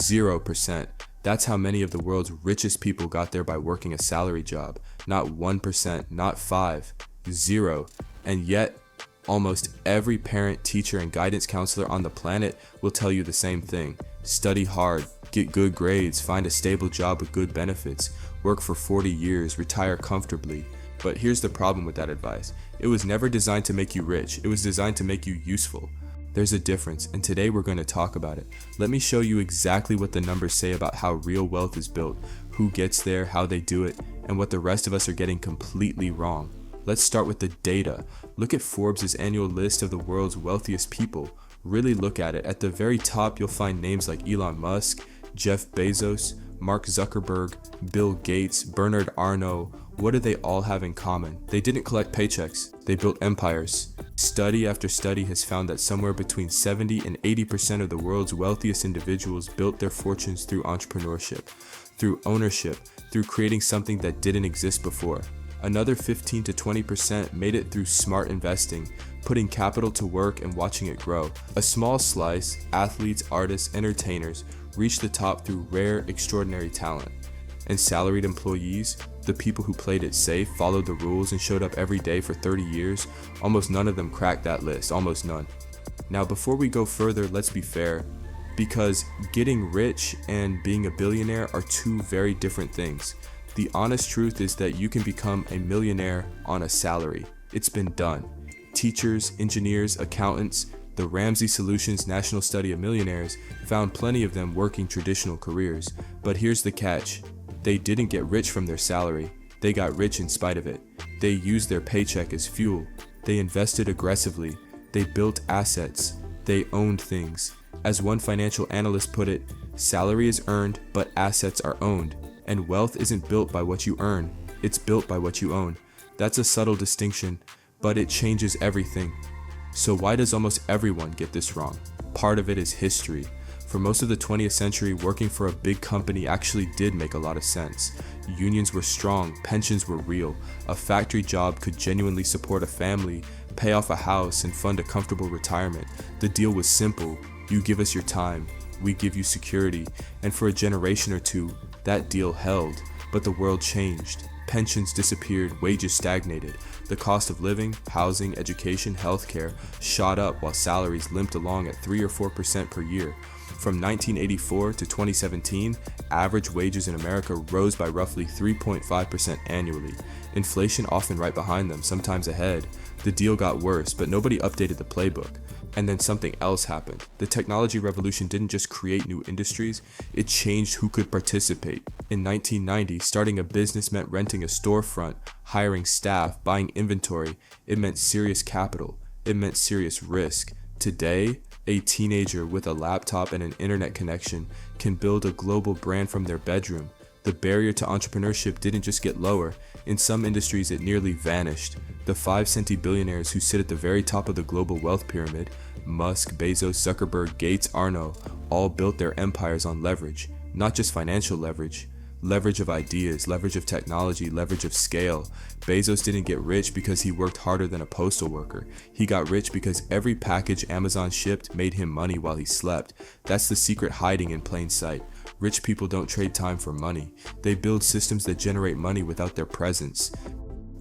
0%. That's how many of the world's richest people got there by working a salary job. Not 1%, not 5, 0. And yet, almost every parent, teacher, and guidance counselor on the planet will tell you the same thing. Study hard, get good grades, find a stable job with good benefits, work for 40 years, retire comfortably. But here's the problem with that advice. It was never designed to make you rich. It was designed to make you useful. There's a difference, and today we're going to talk about it. Let me show you exactly what the numbers say about how real wealth is built, who gets there, how they do it, and what the rest of us are getting completely wrong. Let's start with the data. Look at Forbes' annual list of the world's wealthiest people. Really look at it. At the very top, you'll find names like Elon Musk, Jeff Bezos, Mark Zuckerberg, Bill Gates, Bernard Arnault. What do they all have in common? They didn't collect paychecks. They built empires. Study after study has found that somewhere between 70 and 80% of the world's wealthiest individuals built their fortunes through entrepreneurship, through ownership, through creating something that didn't exist before. Another 15 to 20% made it through smart investing, putting capital to work and watching it grow. A small slice, athletes, artists, entertainers, reached the top through rare, extraordinary talent. And salaried employees, the people who played it safe, followed the rules, and showed up every day for 30 years, almost none of them cracked that list, almost none. Now, before we go further, let's be fair, because getting rich and being a billionaire are two very different things. The honest truth is that you can become a millionaire on a salary. It's been done. Teachers, engineers, accountants, the Ramsey Solutions National Study of Millionaires found plenty of them working traditional careers. But here's the catch. They didn't get rich from their salary. They got rich in spite of it. They used their paycheck as fuel. They invested aggressively. They built assets. They owned things. As one financial analyst put it, salary is earned, but assets are owned. And wealth isn't built by what you earn. It's built by what you own. That's a subtle distinction, but it changes everything. So why does almost everyone get this wrong? Part of it is history. For most of the 20th century, working for a big company actually did make a lot of sense. Unions were strong, pensions were real, a factory job could genuinely support a family, pay off a house, and fund a comfortable retirement. The deal was simple. You give us your time, we give you security, and for a generation or two, that deal held. But the world changed. Pensions disappeared, wages stagnated. The cost of living, housing, education, healthcare shot up while salaries limped along at 3 or 4% per year. From 1984 to 2017, average wages in America rose by roughly 3.5% annually. Inflation often right behind them, sometimes ahead. The deal got worse, but nobody updated the playbook. And then something else happened. The technology revolution didn't just create new industries, it changed who could participate. In 1990, starting a business meant renting a storefront, hiring staff, buying inventory. It meant serious capital. It meant serious risk. Today, a teenager with a laptop and an internet connection can build a global brand from their bedroom. The barrier to entrepreneurship didn't just get lower. In some industries, it nearly vanished. The 5-centy billionaires who sit at the very top of the global wealth pyramid, Musk, Bezos, Zuckerberg, Gates, Arnault, all built their empires on leverage. Not just financial leverage. Leverage of ideas, leverage of technology, leverage of scale. Bezos didn't get rich because he worked harder than a postal worker. He got rich because every package Amazon shipped made him money while he slept. That's the secret hiding in plain sight. Rich people don't trade time for money. They build systems that generate money without their presence.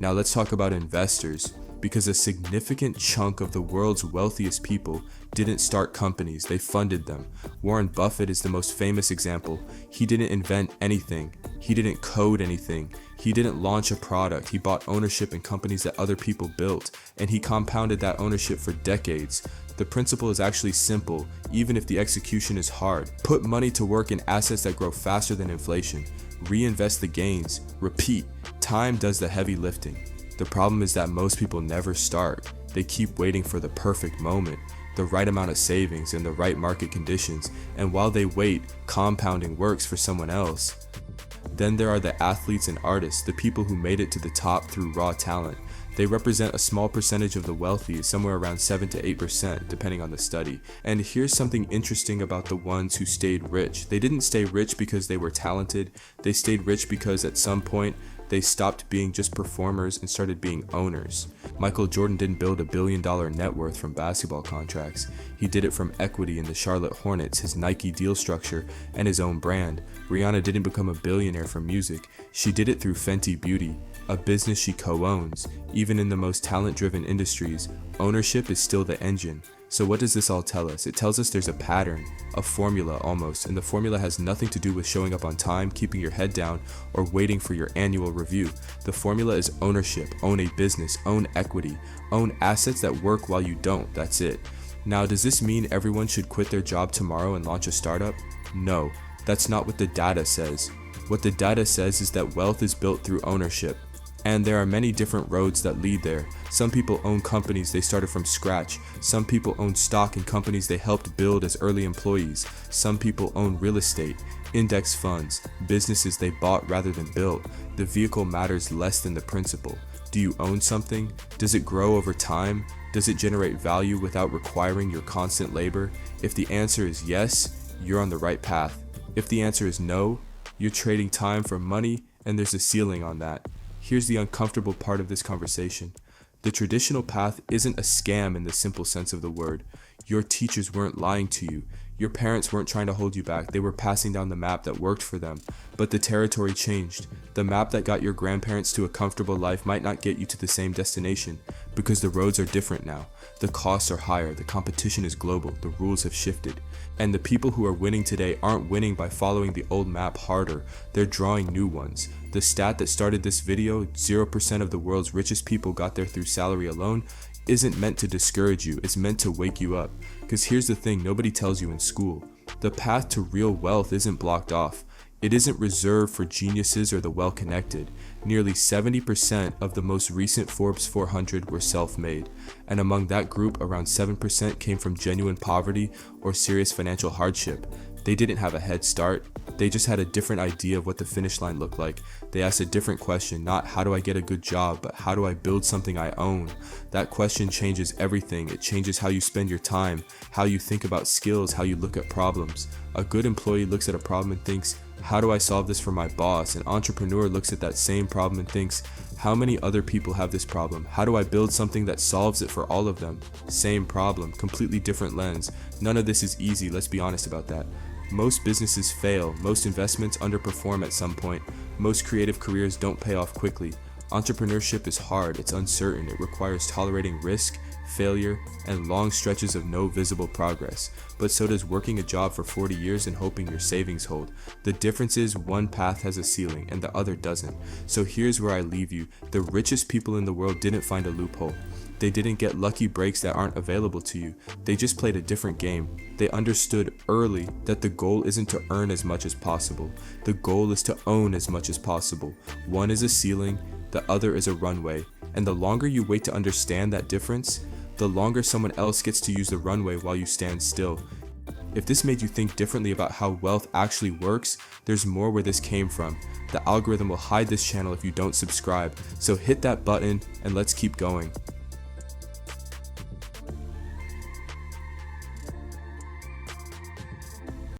Now let's talk about investors. Because a significant chunk of the world's wealthiest people didn't start companies, they funded them. Warren Buffett is the most famous example. He didn't invent anything. He didn't code anything. He didn't launch a product. He bought ownership in companies that other people built, and he compounded that ownership for decades. The principle is actually simple, even if the execution is hard. Put money to work in assets that grow faster than inflation. Reinvest the gains. Repeat. Time does the heavy lifting. The problem is that most people never start. They keep waiting for the perfect moment, the right amount of savings, and the right market conditions. And while they wait, compounding works for someone else. Then there are the athletes and artists, the people who made it to the top through raw talent. They represent a small percentage of the wealthy, somewhere around 7 to 8%, depending on the study. And here's something interesting about the ones who stayed rich. They didn't stay rich because they were talented. They stayed rich because at some point, They stopped being just performers and started being owners. Michael Jordan didn't build $1 billion net worth from basketball contracts. He did it from equity in the Charlotte Hornets, his Nike deal structure, and his own brand. Rihanna didn't become a billionaire from music. She did it through Fenty Beauty, a business she co-owns. Even in the most talent-driven industries, ownership is still the engine. So what does this all tell us? It tells us there's a pattern, a formula almost, and the formula has nothing to do with showing up on time, keeping your head down, or waiting for your annual review. The formula is ownership, own a business, own equity, own assets that work while you don't, that's it. Now, does this mean everyone should quit their job tomorrow and launch a startup? No, that's not what the data says. What the data says is that wealth is built through ownership. And there are many different roads that lead there. Some people own companies they started from scratch. Some people own stock in companies they helped build as early employees. Some people own real estate, index funds, businesses they bought rather than built. The vehicle matters less than the principle. Do you own something? Does it grow over time? Does it generate value without requiring your constant labor? If the answer is yes, you're on the right path. If the answer is no, you're trading time for money, and there's a ceiling on that. Here's the uncomfortable part of this conversation. The traditional path isn't a scam in the simple sense of the word. Your teachers weren't lying to you. Your parents weren't trying to hold you back. They were passing down the map that worked for them. But the territory changed. The map that got your grandparents to a comfortable life might not get you to the same destination, because the roads are different now. The costs are higher. The competition is global. The rules have shifted. And the people who are winning today aren't winning by following the old map harder. They're drawing new ones. The stat that started this video, 0% of the world's richest people got there through salary alone, isn't meant to discourage you. It's meant to wake you up. Because here's the thing nobody tells you in school. The path to real wealth isn't blocked off. It isn't reserved for geniuses or the well-connected. Nearly 70% of the most recent Forbes 400 were self-made, and among that group, around 7% came from genuine poverty or serious financial hardship. They didn't have a head start. They just had a different idea of what the finish line looked like. They asked a different question, not how do I get a good job, but how do I build something I own? That question changes everything. It changes how you spend your time, how you think about skills, how you look at problems. A good employee looks at a problem and thinks, how do I solve this for my boss? An entrepreneur looks at that same problem and thinks, how many other people have this problem? How do I build something that solves it for all of them? Same problem, completely different lens. None of this is easy, let's be honest about that. Most businesses fail, most investments underperform at some point, most creative careers don't pay off quickly. Entrepreneurship is hard, it's uncertain, it requires tolerating risk, failure, and long stretches of no visible progress. But so does working a job for 40 years and hoping your savings hold. The difference is one path has a ceiling and the other doesn't. So here's where I leave you. The richest people in the world didn't find a loophole. They didn't get lucky breaks that aren't available to you. They just played a different game. They understood early that the goal isn't to earn as much as possible. The goal is to own as much as possible. One is a ceiling, the other is a runway. And the longer you wait to understand that difference, the longer someone else gets to use the runway while you stand still. If this made you think differently about how wealth actually works, there's more where this came from. The algorithm will hide this channel if you don't subscribe. So hit that button and let's keep going.